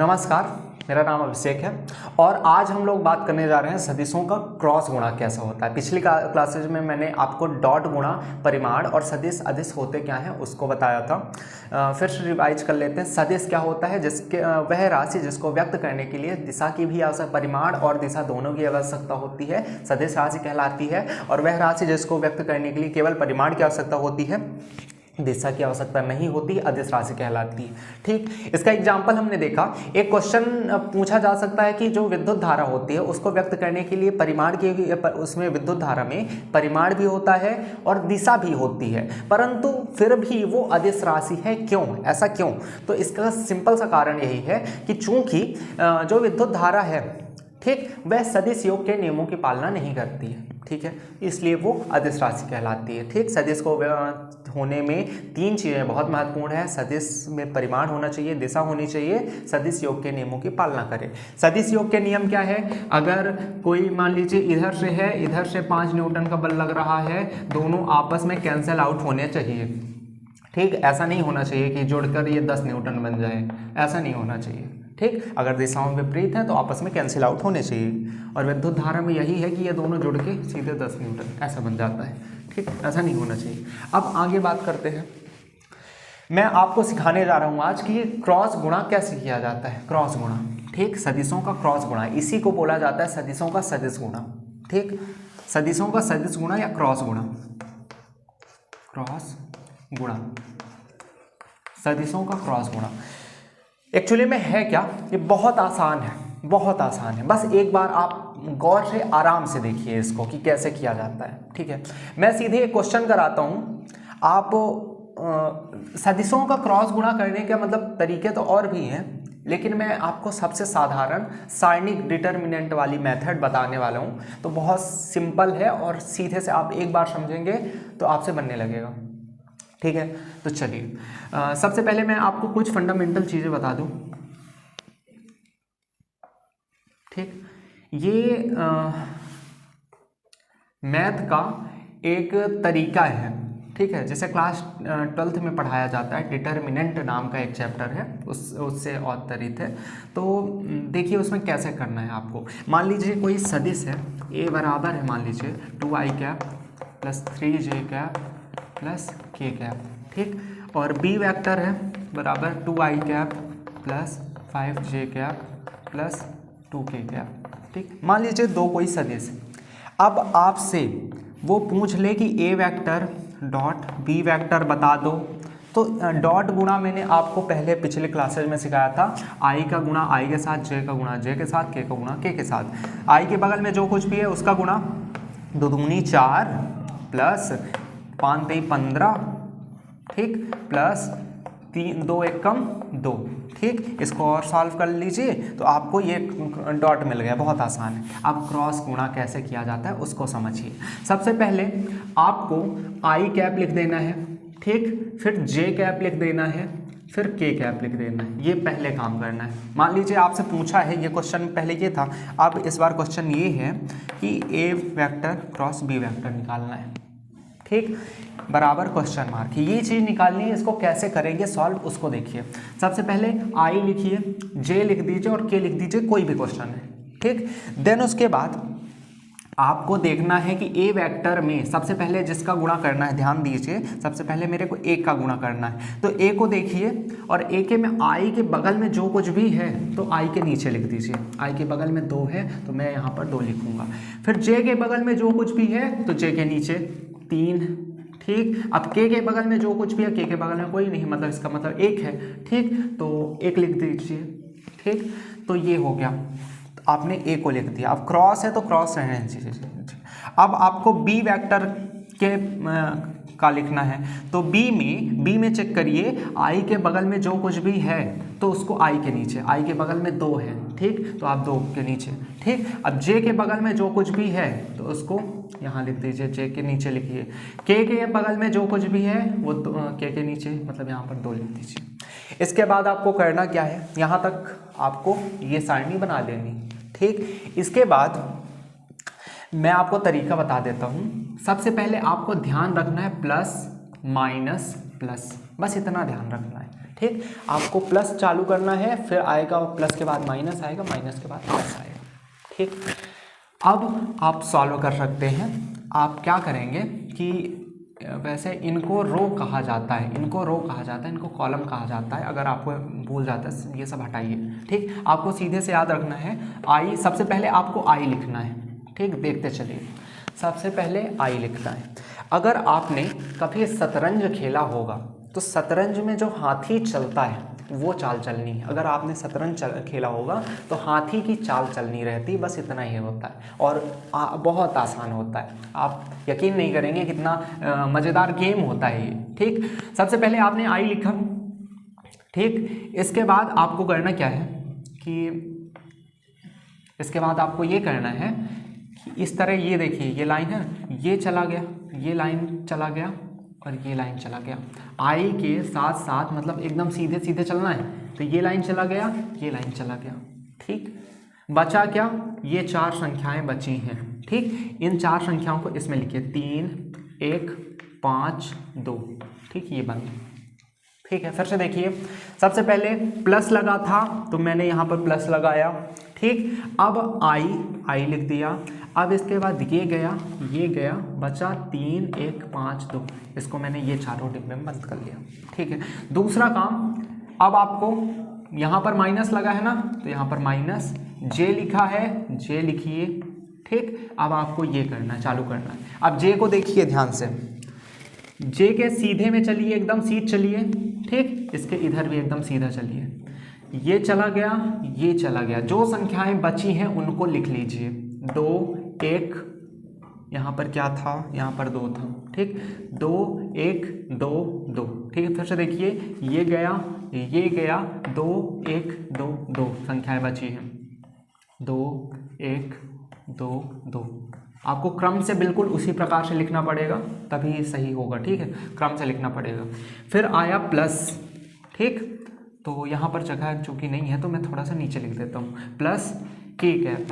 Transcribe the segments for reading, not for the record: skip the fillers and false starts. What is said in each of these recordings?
नमस्कार, मेरा नाम अभिषेक है और आज हम लोग बात करने जा रहे हैं सदिशों का क्रॉस गुणा कैसा होता है। पिछली क्लासेज में मैंने आपको डॉट गुणा, परिमाण और सदिश अदिश होते क्या हैं उसको बताया था। फिर से रिवाइज कर लेते हैं। सदिश क्या होता है? जिसके वह राशि जिसको व्यक्त करने के लिए दिशा की भी आवश्यकता, परिमाण और दिशा दोनों की आवश्यकता होती है, सदिश राशि कहलाती है। और वह राशि जिसको व्यक्त करने के लिए केवल परिमाण की आवश्यकता होती है, दिशा की आवश्यकता नहीं होती, अदिश राशि कहलाती है। ठीक, इसका एग्जाम्पल हमने देखा। एक क्वेश्चन पूछा जा सकता है कि जो विद्युत धारा होती है उसको व्यक्त करने के लिए परिमाण की, उसमें विद्युत धारा में परिमाण भी होता है और दिशा भी होती है, परंतु फिर भी वो अदिश राशि है। क्यों? ऐसा क्यों? तो इसका सिंपल सा कारण यही है कि चूंकि जो विद्युत धारा है, ठीक, वह सदिश योग के नियमों की पालना नहीं करती है। ठीक है, इसलिए वो अदिश राशि कहलाती है। ठीक, सदिश को होने में तीन चीज़ें बहुत महत्वपूर्ण है। सदिश में परिमाण होना चाहिए, दिशा होनी चाहिए, सदिश योग के नियमों की पालना करे। सदिश योग के नियम क्या है? अगर कोई मान लीजिए इधर से है, इधर से 5 न्यूटन का बल लग रहा है, दोनों आपस में कैंसिल आउट होने चाहिए। ठीक, ऐसा नहीं होना चाहिए कि जोड़कर ये 10 न्यूटन बन जाए, ऐसा नहीं होना चाहिए। ठीक, अगर दिशाओं विपरीत हैं तो आपस में कैंसिल आउट होने चाहिए। और विद्युत धारा में यही है कि ये दोनों जुड़ के सीधे 10 न्यूटन ऐसा बन जाता है। ठीक, ऐसा नहीं होना चाहिए। अब आगे बात करते हैं। मैं आपको सिखाने जा रहा हूँ आज कि क्रॉस गुणा कैसे किया जाता है। क्रॉस गुणा, ठीक, सदिशों का क्रॉस गुणा, इसी को बोला जाता है सदिशों का सदिश गुणा। ठीक, सदिशों का सदिश गुणा या क्रॉस गुणा, क्रॉस गुणा, सदिशों का क्रॉस गुणा। एक्चुअली में है क्या? ये बहुत आसान है, बहुत आसान है। बस एक बार आप गौर से आराम से देखिए इसको कि कैसे किया जाता है। ठीक है, मैं सीधे एक क्वेश्चन कराता हूँ। आप सदिशों का क्रॉस गुणा करने के मतलब तरीके तो और भी हैं, लेकिन मैं आपको सबसे साधारण सारणिक डिटर्मिनेंट वाली मेथड बताने वाला हूँ। तो बहुत सिंपल है और सीधे से आप एक बार समझेंगे तो आपसे बनने लगेगा। ठीक है, तो चलिए सबसे पहले मैं आपको कुछ फंडामेंटल चीज़ें बता दूं। ठीक, ये मैथ का एक तरीका है। ठीक है, जैसे क्लास 12th में पढ़ाया जाता है, डिटर्मिनेंट नाम का एक चैप्टर है, उससे अवतरित है। तो देखिए उसमें कैसे करना है आपको। मान लीजिए कोई सदिश है, ए बराबर है मान लीजिए 2i cap plus 3j cap plus k cap. ठीक, और b वेक्टर है बराबर 2i cap plus 5j cap plus 2k cap. ठीक, मान लीजिए दो कोई सदिश है। अब आपसे वो पूछ ले कि a vector dot b vector बता दो, तो डॉट गुणा मैंने आपको पहले पिछले क्लासेज में सिखाया था। i का गुणा i के साथ, j का गुणा j के साथ, k का गुणा k के साथ। i के बगल में जो कुछ भी है उसका गुणा 2 दूनी 4 प्लस 5 3 15, ठीक, प्लस 3 2 1 कम 2। ठीक, इसको और सॉल्व कर लीजिए तो आपको ये डॉट मिल गया। बहुत आसान है। अब क्रॉस गुणा कैसे किया जाता है उसको समझिए। सबसे पहले आपको आई कैप लिख देना है, ठीक, फिर जे कैप लिख देना है, फिर के कैप लिख देना है। ये पहले काम करना है। मान लीजिए आपसे पूछा है, ये क्वेश्चन पहले ये था, अब इस बार क्वेश्चन ये है कि ए वेक्टर क्रॉस बी वेक्टर निकालना है। ठीक, बराबर क्वेश्चन मार्क, ये चीज़ निकालनी है। इसको कैसे करेंगे सॉल्व उसको देखिए। सबसे पहले आई लिखिए, जे लिख दीजिए और के लिख दीजिए, कोई भी क्वेश्चन है। ठीक, देन उसके बाद आपको देखना है कि ए वेक्टर में सबसे पहले जिसका गुणा करना है, ध्यान दीजिए, सबसे पहले मेरे को ए का गुणा करना है। तो ए को देखिए और ए के में आई के बगल में जो कुछ भी है तो आई के नीचे लिख दीजिए। आई के बगल में 2 है तो मैं यहाँ पर 2 लिखूंगा। फिर जे के बगल में जो कुछ भी है तो जे के नीचे 3। ठीक, अब के बगल में जो कुछ भी है, के बगल में कोई नहीं, मतलब इसका मतलब 1 है। ठीक, तो 1 लिख दीजिए। ठीक, तो ये हो गया, तो आपने ए को लिख दिया। अब क्रॉस है तो क्रॉस रहने दीजिए। अब आपको बी वेक्टर के का लिखना है, तो बी में चेक करिए, आई के बगल में जो कुछ भी है तो उसको आई के नीचे, आई के बगल में 2 है, ठीक, तो आप 2 के नीचे। ठीक, अब जे के बगल में जो कुछ भी है तो उसको यहाँ लिख दीजिए, जे के नीचे लिखिए। के बगल में जो कुछ भी है वो के नीचे, मतलब यहाँ पर 2 लिख दीजिए। इसके बाद आपको करना क्या है, यहाँ तक आपको ये सारणी बना लेनी। ठीक, इसके बाद मैं आपको तरीका बता देता हूँ। सबसे पहले आपको ध्यान रखना है प्लस माइनस प्लस, बस इतना ध्यान रखना है। ठीक, आपको प्लस चालू करना है, फिर आएगा प्लस के बाद माइनस आएगा, माइनस के बाद प्लस आएगा। ठीक, अब आप सॉल्व कर सकते हैं। आप क्या करेंगे कि वैसे इनको रो कहा जाता है, इनको रो कहा जाता है, इनको कॉलम कहा जाता है। अगर आपको भूल जाता है ये सब हटाइए। ठीक, आपको सीधे से याद रखना है आई, सबसे पहले आपको आई लिखना है। ठीक, देखते चलिए, सबसे पहले आई लिखना है। अगर आपने कभी शतरंज खेला होगा तो शतरंज में जो हाथी चलता है वो चाल चलनी है। अगर आपने शतरंज खेला होगा तो हाथी की चाल चलनी रहती, बस इतना ही होता है और बहुत आसान होता है। आप यकीन नहीं करेंगे कितना मज़ेदार गेम होता है ये। ठीक, सबसे पहले आपने आई लिखा। ठीक, इसके बाद आपको करना क्या है कि इसके बाद आपको ये करना है कि इस तरह, ये देखिए ये लाइन है, ये चला गया, ये लाइन चला गया और ये लाइन चला गया। आई के साथ साथ मतलब एकदम सीधे सीधे चलना है, तो ये लाइन चला गया, ये लाइन चला गया। ठीक, बचा क्या, ये 4 संख्याएं बची हैं। ठीक, इन 4 संख्याओं को इसमें लिखिए, 3 1 5 2। ठीक, ये बन। ठीक है, फिर से देखिए, सबसे पहले प्लस लगा था तो मैंने यहाँ पर प्लस लगाया। ठीक, अब आई लिख दिया। अब इसके बाद ये गया, बचा 3 1 5 2। इसको मैंने ये चारों डिब्बे में बंद कर लिया। ठीक है, दूसरा काम, अब आपको यहाँ पर माइनस लगा है ना, तो यहाँ पर माइनस, जे लिखा है, जे लिखिए। ठीक, अब आपको ये करना है, चालू करना है। अब जे को देखिए ध्यान से, जे के सीधे में चलिए, एकदम सीध चलिए। ठीक, इसके इधर भी एकदम सीधा चलिए। ये चला गया, ये चला गया। जो संख्याएं बची हैं उनको लिख लीजिए। 2 1, यहाँ पर क्या था, यहाँ पर 2 था। ठीक, 2 1 2 2। ठीक है, फिर से देखिए, ये गया, 2 1 2 2 संख्याएं बची हैं। 2 1 2 2। आपको क्रम से बिल्कुल उसी प्रकार से लिखना पड़ेगा, तभी सही होगा। ठीक है, क्रम से लिखना पड़ेगा। फिर आया प्लस। ठीक, तो यहाँ पर जगह चूँकि नहीं है तो मैं थोड़ा सा नीचे लिख देता हूँ, प्लस के कैप।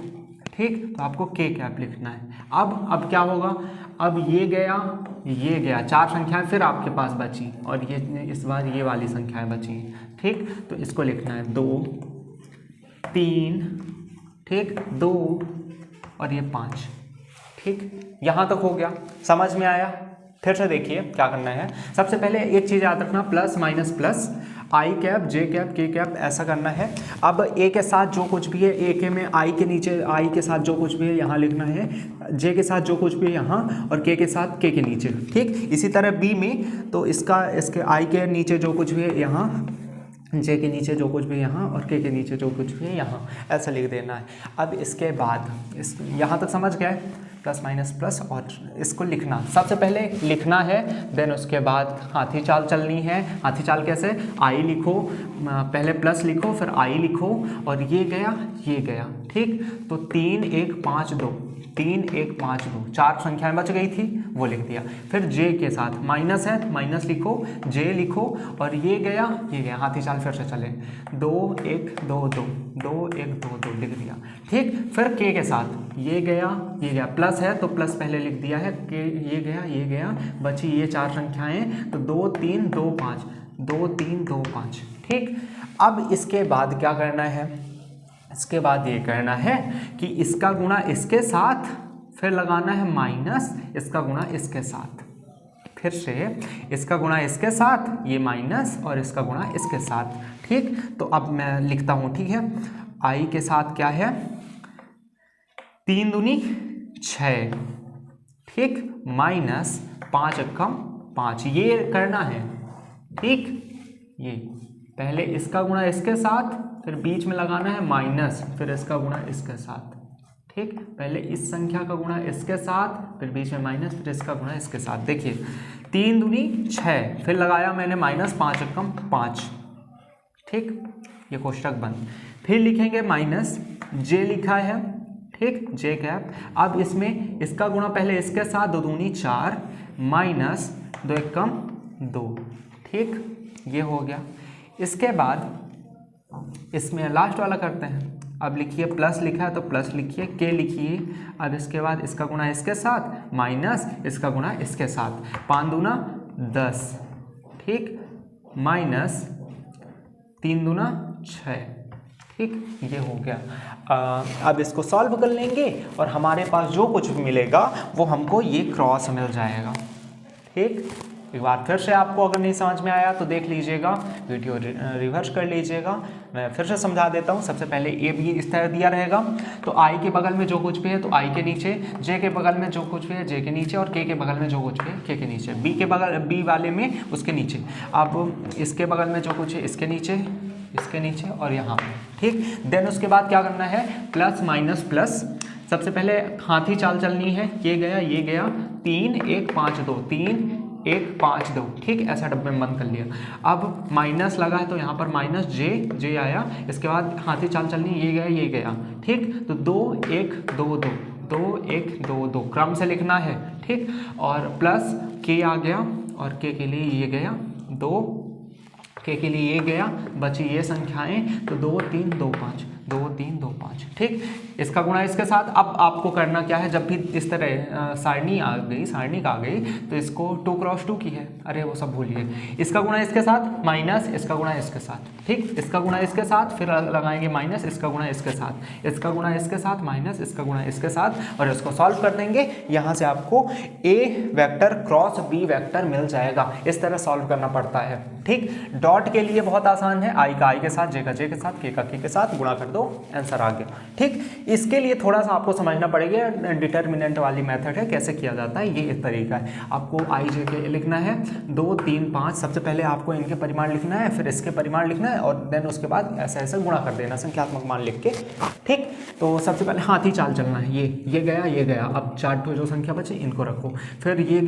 ठीक, तो आपको के कैप लिखना है। अब क्या होगा, अब ये गया, 4 संख्याएं फिर आपके पास बची और ये इस बार ये वाली संख्याएं बची। ठीक, तो इसको लिखना है 2 3। ठीक, 2 और ये 5। ठीक, यहाँ तक हो गया, समझ में आया। फिर से देखिए क्या करना है। सबसे पहले एक चीज़ याद रखना, प्लस माइनस प्लस, आई कैप जे कैप के कैप, ऐसा करना है। अब ए के साथ जो कुछ भी है, ए के में आई के नीचे आई के साथ जो कुछ भी है यहाँ लिखना है, जे के साथ जो कुछ भी है यहाँ, और के साथ के नीचे। ठीक, इसी तरह बी में तो इसके आई के नीचे जो कुछ भी है यहाँ, जे के नीचे जो कुछ भी यहाँ, और के नीचे जो कुछ भी है यहाँ, ऐसा लिख देना है। अब इसके बाद यहाँ तक समझ गए, प्लस माइनस प्लस, और इसको लिखना, सबसे पहले लिखना है, देन उसके बाद हाथी चाल चलनी है। हाथी चाल कैसे, आई लिखो, पहले प्लस लिखो, फिर आई लिखो, और ये गया। ठीक, तो 3 1 5 2, 3 1 5 2, 4 संख्याएं बच गई थी, वो लिख दिया। फिर जे के साथ माइनस है तो माइनस लिखो, जे लिखो, और ये गया, हाथी चाल फिर से चले, 2 1 2 2, 2 1 2 2 लिख दिया। ठीक, फिर के साथ ये गया, प्लस है तो प्लस पहले लिख दिया है, के ये गया, बची ये 4 संख्याएं, तो 2 3 2 5, 2 3 2 5। ठीक, अब इसके बाद क्या करना है, इसके बाद ये करना है कि इसका गुणा इसके साथ, फिर लगाना है माइनस, इसका गुणा इसके साथ, फिर से इसका गुणा इसके साथ, ये माइनस, और इसका गुणा इसके साथ। ठीक, तो अब मैं लिखता हूँ। ठीक है, आई के साथ क्या है, 3 दूनी 6। ठीक, माइनस 5 एकम 5, ये करना है। ठीक, ये पहले इसका गुणा इसके साथ, फिर बीच में लगाना है माइनस, फिर इसका गुणा इसके साथ। ठीक, पहले इस संख्या का गुणा इसके साथ, फिर बीच में माइनस, फिर इसका गुणा इसके साथ। देखिए 3 दूनी 6, फिर लगाया मैंने माइनस, 5 एकम 5। ठीक, ये कोष्टक बंद। फिर लिखेंगे माइनस, जे लिखा है। ठीक, जे कैप। अब इसमें इसका गुणा पहले इसके साथ, 2 दूनी 4, माइनस 2 एकम 2। ठीक, ये हो गया। इसके बाद इसमें लास्ट वाला करते हैं। अब लिखिए, प्लस लिखा है तो प्लस लिखिए, के लिखिए। अब इसके बाद इसका गुणा इसके साथ, माइनस इसका गुणा इसके साथ, 5 दूना 10। ठीक, माइनस 3 दूना 6, ठीक, ये हो गया। अब इसको सॉल्व कर लेंगे और हमारे पास जो कुछ भी मिलेगा वो हमको ये क्रॉस मिल जाएगा, ठीक। एक बार फिर से आपको अगर नहीं समझ में आया तो देख लीजिएगा, वीडियो रिवर्स कर लीजिएगा, मैं फिर से समझा देता हूँ। सबसे पहले ए भी इस तरह दिया रहेगा, तो आई के बगल में जो कुछ भी है तो आई के नीचे, जे के बगल में जो कुछ भी है जे के नीचे, और के बगल में जो कुछ भी है के नीचे, बी के बगल बी वाले में उसके नीचे, अब इसके बगल में जो कुछ है इसके नीचे और यहाँ पे, ठीक। देन उसके बाद क्या करना है, प्लस माइनस प्लस। सबसे पहले हाथी चाल चलनी है, ये गया 3 1 5 2, 3 1 5 2, ठीक, ऐसा डब्बे में बंद कर लिया। अब माइनस लगा है तो यहाँ पर माइनस जे आया, इसके बाद हाथी चाल चलनी, ये गया, ठीक। तो 2 1 2 2, 2 1 2 2 क्रम से लिखना है, ठीक। और प्लस के आ गया और के लिए ये गया 2, के लिए ये गया, बची ये संख्याएं, तो 2 3 2 5, 2 3 2 5, ठीक। इसका गुणा इसके साथ। अब आपको करना क्या है, जब भी इस तरह सारणी आ गई तो इसको 2 क्रॉस 2 की है, अरे वो सब भूलिए, इसका गुणा इसके साथ माइनस इसका गुणा इसके साथ, ठीक। इसका गुणा इसके साथ, फिर लगाएंगे माइनस इसका गुणा इसके साथ, इसका गुणा इसके साथ, माइनस इसका गुणा इसके साथ, और इसको सॉल्व कर देंगे। यहाँ से आपको ए वेक्टर क्रॉस बी वेक्टर मिल जाएगा। इस तरह सॉल्व करना पड़ता है, ठीक। डॉट के लिए बहुत आसान है, आई का आई के साथ, जे का जे के साथ, के का के साथ गुणा कर दो, आंसर आ गया, ठीक। इसके लिए थोड़ा सा आपको समझना पड़ेगा, डिटर्मिनेंट वाली मेथड है, कैसे किया जाता है, ये एक तरीका है। आपको आई जे के लिखना है 2 3 5, सबसे पहले आपको इनके परिमाण लिखना है, फिर इसके परिमाण लिखना है, और देन उसके बाद ऐसे ऐसे गुणा कर देना संख्यात्मक मान लिख के, ठीक। तो सबसे पहले हाथी चाल चलना है, ये गया, अब 4 जो संख्या बचे इनको रखो, फिर ये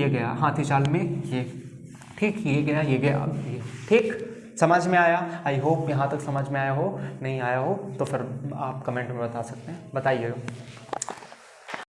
गया हाथी चाल में, ये, ठीक, ये गया अब ये, ठीक। समझ में आया? आई होप यहाँ तक समझ में आया हो, नहीं आया हो तो फिर आप कमेंट में बता सकते हैं, बताइएगा।